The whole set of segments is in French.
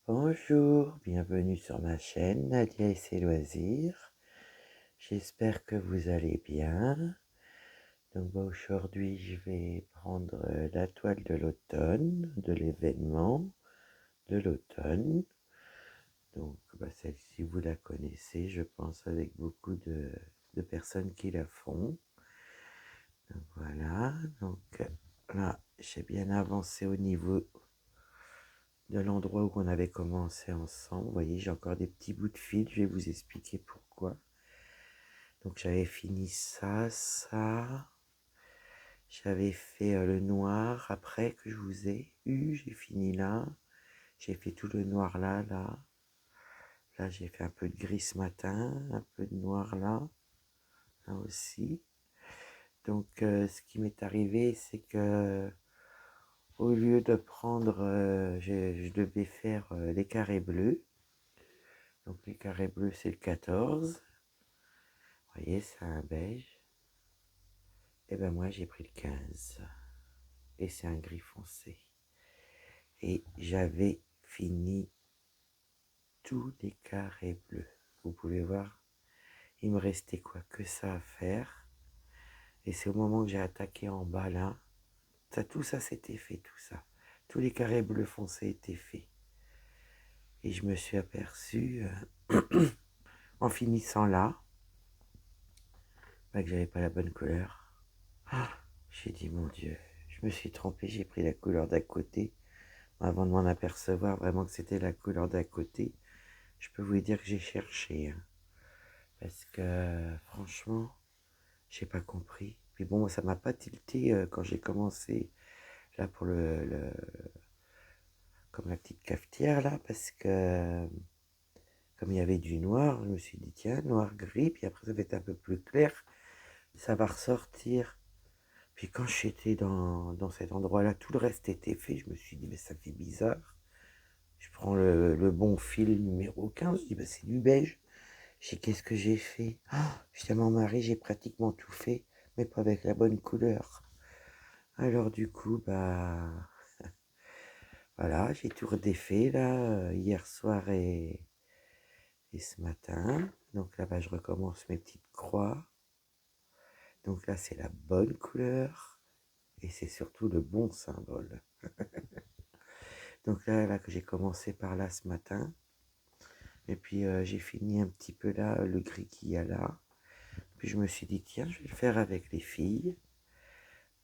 Bonjour, bienvenue sur ma chaîne Nadia et ses loisirs. J'espère que vous allez bien. Donc aujourd'hui, je vais prendre la toile de l'automne, de l'événement de l'automne. Donc celle-ci, vous la connaissez, je pense, avec beaucoup de personnes qui la font. Donc voilà, donc là, j'ai bien avancé au niveau de l'endroit où on avait commencé ensemble. Vous voyez, j'ai encore des petits bouts de fil, je vais vous expliquer pourquoi. Donc j'avais fini ça. J'avais fait le noir après que je vous ai eu, j'ai fini là. J'ai fait tout le noir là. Là, j'ai fait un peu de gris ce matin, un peu de noir là aussi. Donc ce qui m'est arrivé, c'est que au lieu de prendre, je devais faire les carrés bleus. Donc les carrés bleus, c'est le 14. Vous voyez, c'est un beige. Et ben moi, j'ai pris le 15. Et c'est un gris foncé. Et j'avais fini tous les carrés bleus. Vous pouvez voir, il me restait quoi que ça à faire. Et c'est au moment que j'ai attaqué en bas là, tout ça s'était fait, tout ça. Tous les carrés bleus foncés étaient faits. Et je me suis aperçu, en finissant là, que j'avais pas la bonne couleur. Ah, j'ai dit, mon Dieu, je me suis trompé, j'ai pris la couleur d'à côté. Avant de m'en apercevoir vraiment que c'était la couleur d'à côté, je peux vous dire que j'ai cherché. Hein, parce que, franchement, j'ai pas compris. Puis bon, moi, ça m'a pas tilté quand j'ai commencé là pour comme la petite cafetière là, parce que comme il y avait du noir, je me suis dit tiens, noir gris, puis après ça va être un peu plus clair, ça va ressortir. Puis quand j'étais dans cet endroit-là, tout le reste était fait, je me suis dit mais ça fait bizarre. Je prends le bon fil numéro 15, je dis bah c'est du beige. Je dis qu'est-ce que j'ai fait? Je dis à mon mari, j'ai pratiquement tout fait, mais pas avec la bonne couleur. Alors du coup, voilà, j'ai tout redéfait là, hier soir et ce matin. Donc là, je recommence mes petites croix. Donc là, c'est la bonne couleur et c'est surtout le bon symbole. Donc là que j'ai commencé par là ce matin. Et puis j'ai fini un petit peu là, le gris qu'il y a là. Puis je me suis dit, tiens, je vais le faire avec les filles.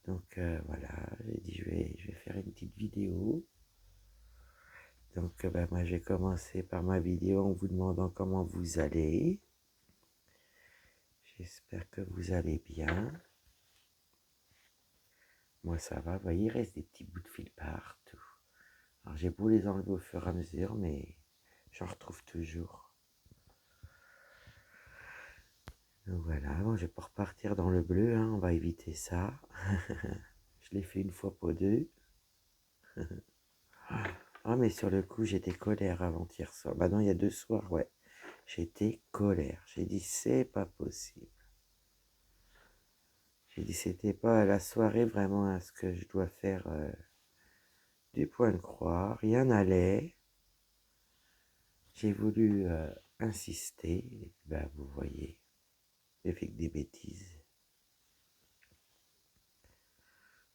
Donc voilà, j'ai dit, je vais faire une petite vidéo. Donc moi, j'ai commencé par ma vidéo en vous demandant comment vous allez. J'espère que vous allez bien. Moi, ça va. Vous voyez, il reste des petits bouts de fil partout. Alors, j'ai beau les enlever au fur et à mesure, mais j'en retrouve toujours. Donc voilà, bon, je vais pas repartir dans le bleu, hein, on va éviter ça. Je l'ai fait une fois pour deux. Ah, mais sur le coup, j'étais colère avant-hier soir. Bah non, il y a 2 soirs, ouais. J'étais colère. J'ai dit, c'est pas possible. J'ai dit, c'était pas à la soirée vraiment à ce que je dois faire du point de croix. Rien n'allait. J'ai voulu insister. Et vous voyez, j'ai fait que des bêtises.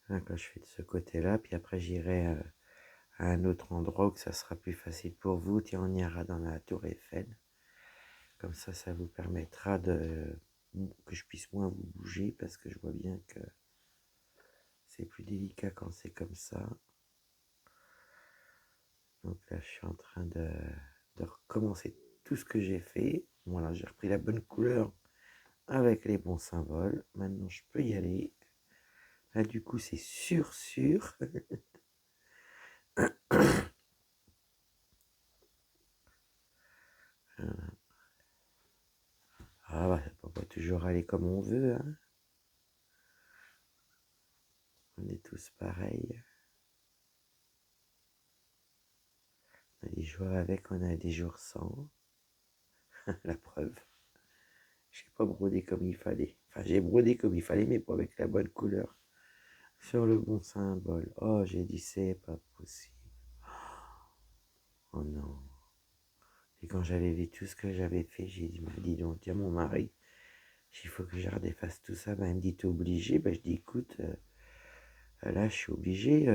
Hein, quand je fais de ce côté-là, puis après j'irai à un autre endroit où ça sera plus facile pour vous. Tiens, on ira dans la tour Eiffel. Comme ça vous permettra que je puisse moins vous bouger parce que je vois bien que c'est plus délicat quand c'est comme ça. Donc là, je suis en train de recommencer tout ce que j'ai fait. Voilà, j'ai repris la bonne couleur avec les bons symboles. Maintenant, je peux y aller. Là, du coup, c'est sûr. Ah, ça peut pas toujours aller comme on veut, hein. On est tous pareils. On a des jours avec, on a des jours sans. La preuve. J'ai pas brodé comme il fallait. Enfin, j'ai brodé comme il fallait, mais pas avec la bonne couleur. Sur le bon symbole. Oh, j'ai dit, c'est pas possible. Oh non. Et quand j'avais vu tout ce que j'avais fait, j'ai dit, dis donc, tiens mon mari, il faut que je redéfasse tout ça. Ben, il me dit, t'es obligé. Ben, je dis, écoute, là, je suis obligé.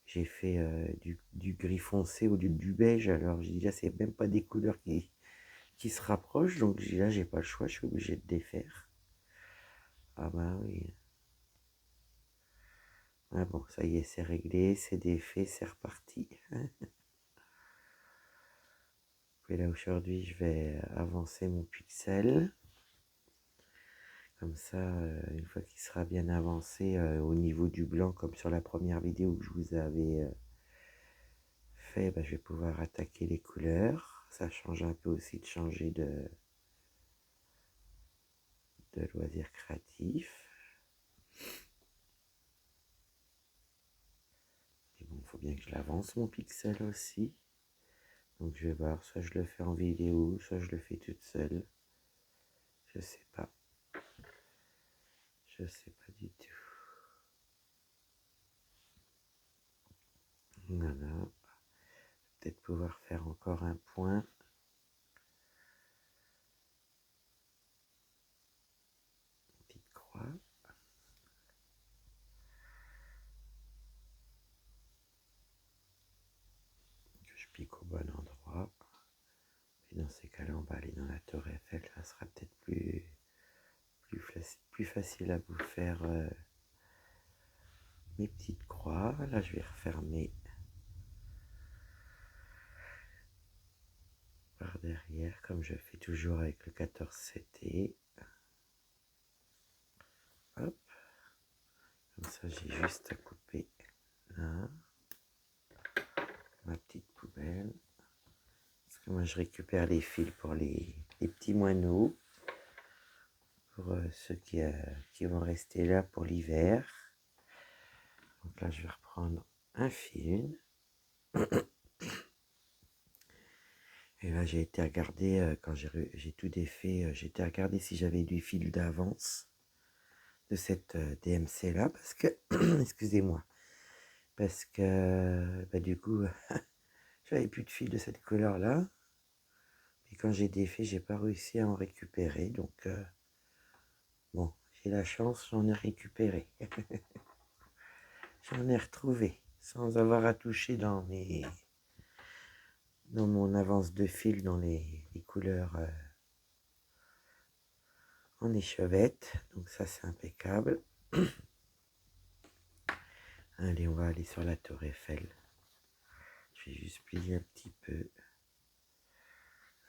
J'ai fait du gris foncé ou du beige. Alors, j'ai dit, là, c'est même pas des couleurs qui se rapprochent. Donc, j'ai dit, là, j'ai pas le choix, je suis obligé de défaire. Ah bah oui. Ah bon, ça y est, c'est réglé, c'est défait, c'est reparti. Et là, aujourd'hui, je vais avancer mon pixel. Comme ça, une fois qu'il sera bien avancé au niveau du blanc, comme sur la première vidéo que je vous avais fait, bah, je vais pouvoir attaquer les couleurs. Ça change un peu aussi de changer de loisirs créatifs. Et bon, il faut bien que je l'avance mon pixel aussi. Donc je vais voir, soit je le fais en vidéo, soit je le fais toute seule. Je sais pas. Je sais pas du tout. Voilà. Peut-être pouvoir faire encore un point. Une petite croix. Que je pique au bon endroit. Et dans ces cas-là, on va aller dans la tour Eiffel. Ça sera peut-être plus facile à vous faire mes petites croix. Là, je vais refermer par derrière, comme je fais toujours avec le 14-7. Hop. Comme ça, j'ai juste à couper là. Ma petite poubelle. Parce que moi, je récupère les fils pour les petits moineaux. Pour ceux qui vont rester là pour l'hiver. Donc là, je vais reprendre un fil. Et là, j'ai été regarder, quand j'ai tout défait, j'ai été regarder si j'avais du fil d'avance de cette DMC là, parce que, excusez-moi, parce que, bah, du coup, j'avais plus de fil de cette couleur là. Et quand j'ai défait, j'ai pas réussi à en récupérer. Donc, bon, j'ai la chance, j'en ai récupéré. J'en ai retrouvé, sans avoir à toucher dans mon avance de fil, dans les couleurs en échevette. Donc ça, c'est impeccable. Allez, on va aller sur la tour Eiffel. Je vais juste plier un petit peu.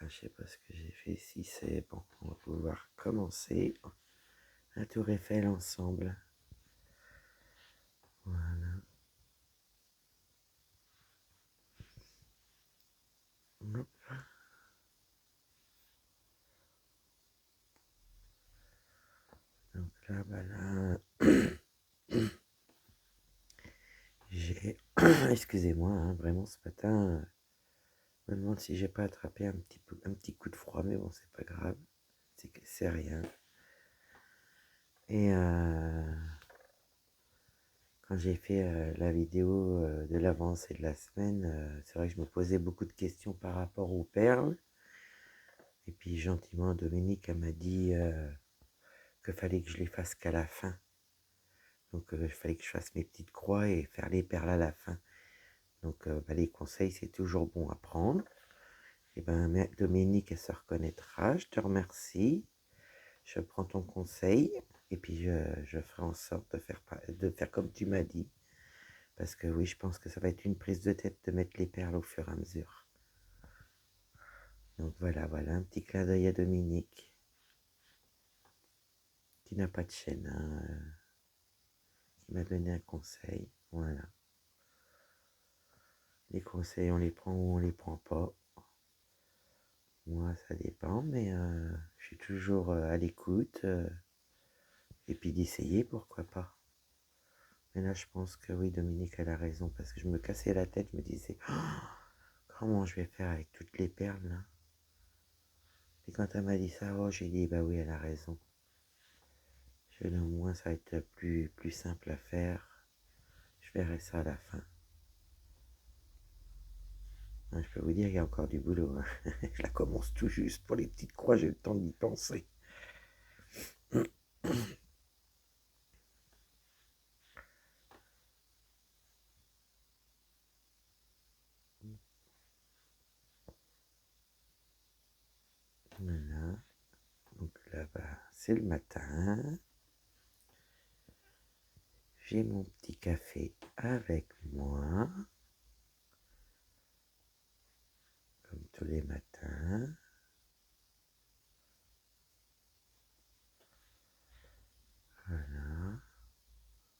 Ah, je sais pas ce que j'ai fait. Si c'est bon, on va pouvoir commencer la tour Eiffel ensemble. Voilà. Hop. Donc là, bah là, j'ai... Excusez-moi, hein, vraiment ce matin, je me demande si j'ai pas attrapé un petit coup de froid, mais bon, c'est pas grave. C'est rien. Et quand j'ai fait la vidéo de l'avancée de la semaine, c'est vrai que je me posais beaucoup de questions par rapport aux perles. Et puis gentiment, Dominique elle m'a dit qu'il fallait que je les fasse qu'à la fin. Donc il fallait que je fasse mes petites croix et faire les perles à la fin. Donc bah, les conseils, c'est toujours bon à prendre. Et ben Dominique, elle se reconnaîtra. Je te remercie. Je prends ton conseil. Et puis je ferai en sorte de faire comme tu m'as dit. Parce que oui, je pense que ça va être une prise de tête de mettre les perles au fur et à mesure. Donc voilà, un petit clin d'œil à Dominique, qui n'a pas de chaîne, hein, qui m'a donné un conseil. Voilà. Les conseils, on les prend ou on les prend pas. Moi, ça dépend, mais je suis toujours à l'écoute. Et puis d'essayer, pourquoi pas. Mais là, je pense que oui, Dominique, elle a raison, parce que je me cassais la tête, je me disais, oh, comment je vais faire avec toutes les perles là. Et quand elle m'a dit ça, oh, j'ai dit, bah oui, elle a raison. Au moins, ça va être plus simple à faire. Je verrai ça à la fin. Je peux vous dire, il y a encore du boulot, hein. Je la commence tout juste. Pour les petites croix, j'ai le temps d'y penser. Voilà. Donc là-bas, c'est le matin. J'ai mon petit café avec moi, comme tous les matins. Voilà.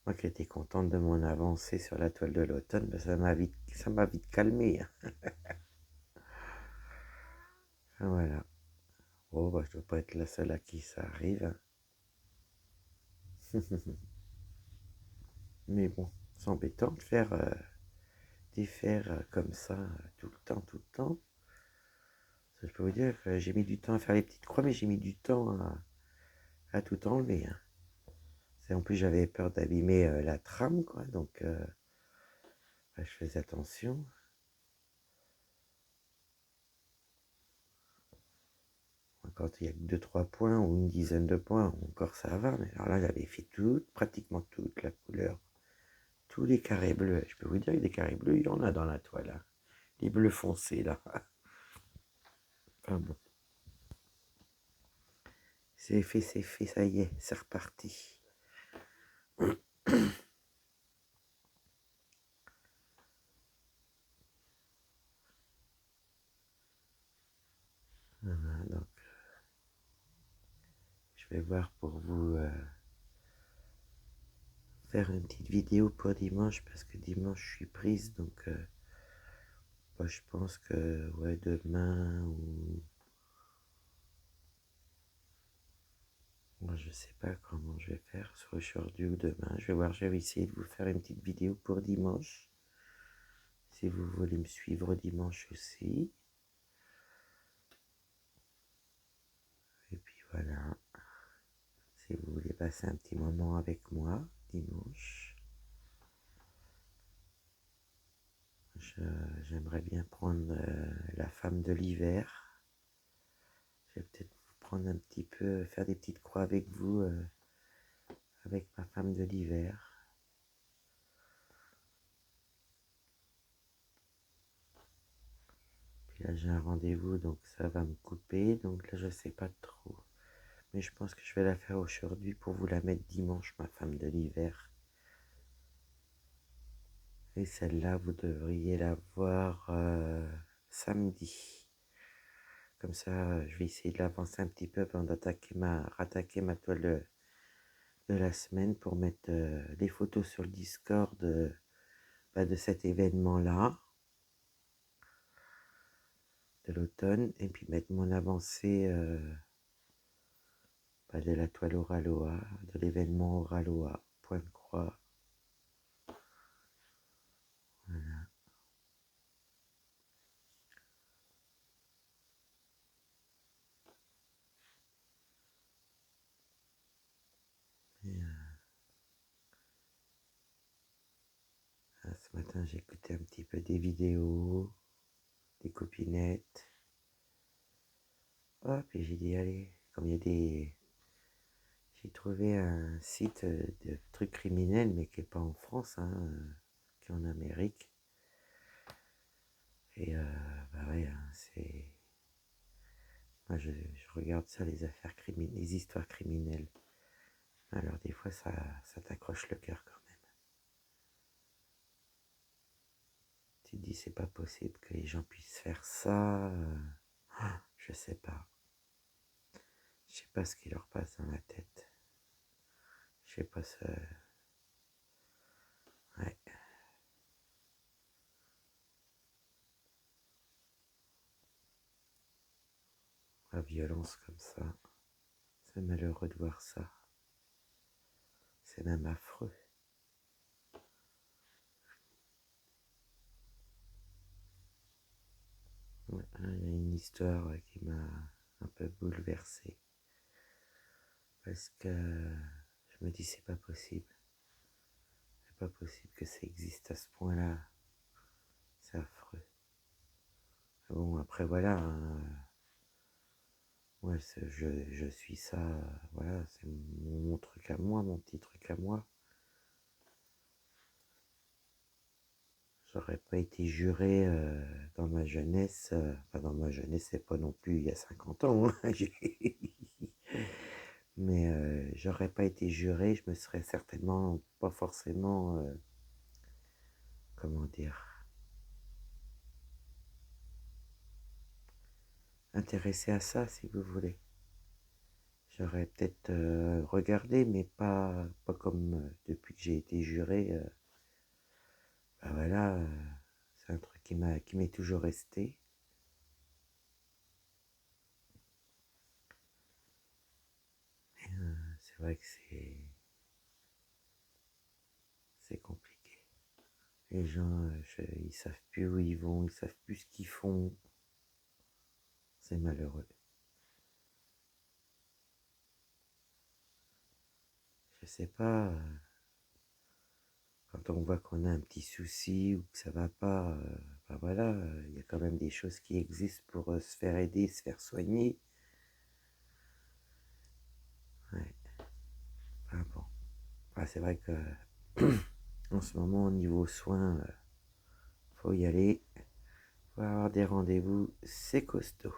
Moi qui étais contente de mon avancée sur la toile de l'automne, ben ça m'a vite calmé, hein. Voilà. Oh, bah, je dois pas être la seule à qui ça arrive, hein. Mais bon, c'est embêtant de faire des fers comme ça tout le temps, tout le temps. Je peux vous dire que j'ai mis du temps à faire les petites croix, mais j'ai mis du temps à tout enlever, hein. En plus, j'avais peur d'abîmer la trame, quoi, donc je faisais attention. Quand il y a que 2-3 points ou une dizaine de points, encore ça va, mais alors là, j'avais fait pratiquement toute la couleur, tous les carrés bleus. Je peux vous dire que des carrés bleus, il y en a dans la toile, hein. Les bleus foncés, là. Enfin bon, c'est fait, ça y est, c'est reparti. Voilà, donc je vais voir pour vous faire une petite vidéo pour dimanche, parce que dimanche je suis prise, donc bah, je pense que ouais, demain ou moi je sais pas comment je vais faire, soit aujourd'hui ou demain. Je vais voir, je vais essayer de vous faire une petite vidéo pour dimanche. Si vous voulez me suivre dimanche aussi. Et puis voilà. Si vous voulez passer un petit moment avec moi dimanche. J'aimerais bien prendre la femme de l'hiver. Je vais peut-être vous prendre un petit peu, faire des petites croix avec vous, avec ma femme de l'hiver. Puis là j'ai un rendez-vous, donc ça va me couper. Donc là je sais pas trop. Mais je pense que je vais la faire aujourd'hui pour vous la mettre dimanche, ma femme de l'hiver. Et celle-là, vous devriez la voir samedi. Comme ça, je vais essayer de l'avancer un petit peu avant rattaquer ma toile de la semaine pour mettre les photos sur le Discord de cet événement-là, de l'automne, et puis mettre mon avancée de la toile Oraloa, de l'événement Oraloa, point de croix. Voilà. Et, ce matin, j'ai écouté un petit peu des vidéos, des copinettes. Hop, et j'ai dit, allez, comme il y a des... J'ai trouvé un site de trucs criminels, mais qui n'est pas en France, hein, qui est en Amérique. Et bah ouais, hein, c'est... Moi, je regarde ça, les affaires criminelles, les histoires criminelles. Alors, des fois, ça t'accroche le cœur quand même. Tu te dis, c'est pas possible que les gens puissent faire ça. Je sais pas. Je sais pas ce qui leur passe dans la tête. Je sais pas ça. Ouais. La violence comme ça. C'est malheureux de voir ça. C'est même affreux. Ouais, il y a une histoire qui m'a un peu bouleversé. Parce que je me dis, c'est pas possible. C'est pas possible que ça existe à ce point-là. C'est affreux. Bon, après, voilà, hein, moi, je suis ça, voilà, c'est mon truc à moi, mon petit truc à moi. J'aurais pas été juré dans ma jeunesse, enfin dans ma jeunesse, c'est pas non plus il y a 50 ans, hein, mais j'aurais pas été juré, je me serais certainement pas forcément, comment dire, intéressé à ça, si vous voulez. J'aurais peut-être regardé, mais pas comme depuis que j'ai été juré. Ben voilà, c'est un truc qui m'est toujours resté. C'est vrai que c'est compliqué. Les gens, ils savent plus où ils vont, ils savent plus ce qu'ils font. C'est malheureux. Je sais pas, quand on voit qu'on a un petit souci ou que ça va pas, ben voilà, il y a quand même des choses qui existent pour se faire aider, se faire soigner. Ouais, enfin bon. Enfin, c'est vrai que en ce moment, au niveau soins, faut y aller. Faut avoir des rendez-vous, c'est costaud.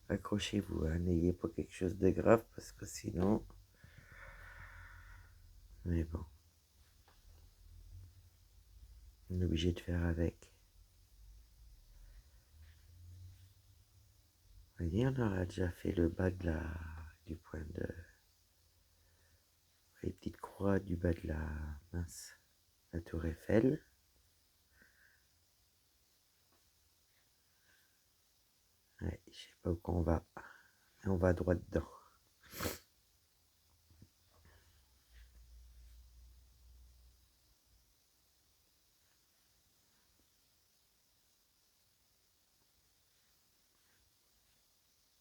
Accrochez-vous, hein, n'ayez pas quelque chose de grave parce que sinon. Mais bon, on est obligé de faire avec. Vous voyez, on aura déjà fait le bas du point de. Les petites croix du bas de la tour Eiffel. Ouais, je sais pas où qu'on va, mais on va droit dedans.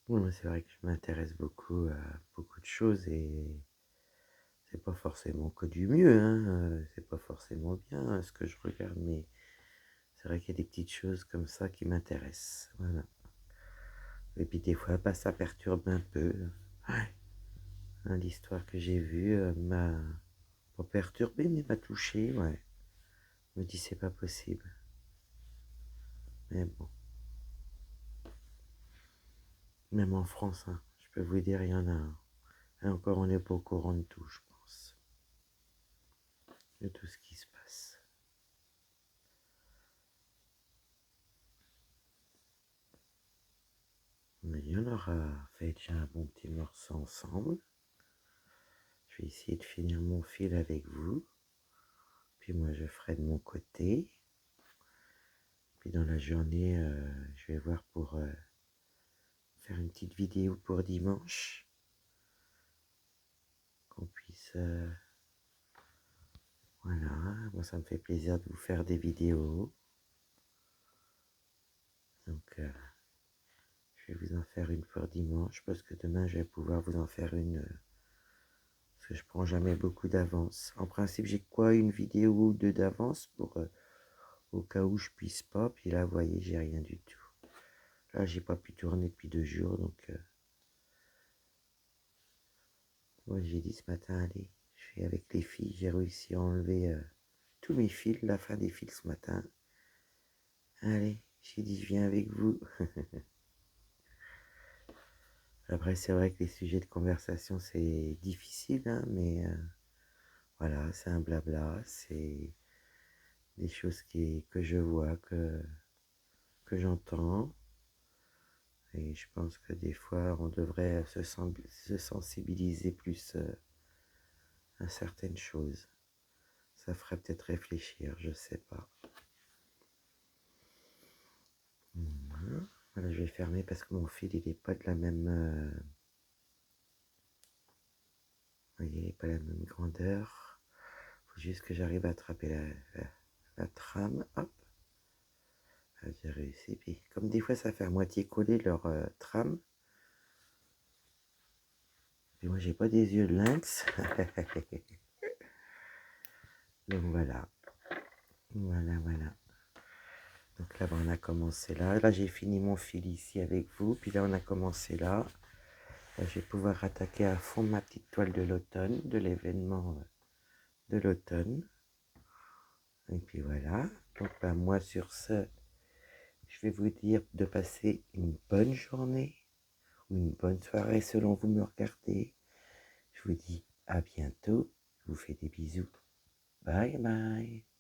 Oui, c'est vrai que je m'intéresse beaucoup à beaucoup de choses et c'est pas forcément que du mieux, hein, c'est pas forcément bien ce que je regarde, mais c'est vrai qu'il y a des petites choses comme ça qui m'intéressent. Voilà. Et puis des fois, bah, ça perturbe un peu. Ouais. Hein, l'histoire que j'ai vue m'a pas perturbé, mais m'a touché. Ouais. Je me dis, c'est pas possible. Mais bon, même en France, hein, je peux vous dire, il y en a un. Et encore, on n'est pas au courant de tout, je pense. De tout ce qui se passe. Mais on aura fait déjà un bon petit morceau ensemble. Je vais essayer de finir mon fil avec vous. Puis moi, je ferai de mon côté. Puis dans la journée, je vais voir pour faire une petite vidéo pour dimanche. Qu'on puisse... voilà, moi ça me fait plaisir de vous faire des vidéos. Donc je vais vous en faire une pour dimanche parce que demain je vais pouvoir vous en faire une parce que je prends jamais beaucoup d'avance. En principe j'ai quoi, une vidéo ou deux d'avance pour au cas où je puisse pas. Puis là vous voyez j'ai rien du tout. Là j'ai pas pu tourner depuis 2 jours donc moi j'ai dit ce matin allez je suis avec les filles, j'ai réussi à enlever tous mes fils, la fin des fils ce matin. Allez, j'ai dit je viens avec vous. Après, c'est vrai que les sujets de conversation, c'est difficile, hein, mais voilà, c'est un blabla, c'est des choses que je vois, que j'entends. Et je pense que des fois, on devrait se sensibiliser plus à certaines choses. Ça ferait peut-être réfléchir, je sais pas. Voilà, je vais fermer parce que mon fil, il n'est pas de la même... vous voyez, il n'est pas de la même grandeur. Il faut juste que j'arrive à attraper la trame. Hop. Ah, j'ai réussi. Puis, comme des fois, ça fait à moitié coller leur trame. Puis moi, j'ai pas des yeux de lynx. Donc voilà. Voilà, voilà. Donc là, on a commencé là. Là, j'ai fini mon fil ici avec vous. Puis là, on a commencé là. Là, je vais pouvoir attaquer à fond ma petite toile de l'automne, de l'événement de l'automne. Et puis voilà. Donc ben, moi, sur ce, je vais vous dire de passer une bonne journée ou une bonne soirée selon vous me regardez. Je vous dis à bientôt. Je vous fais des bisous. Bye bye.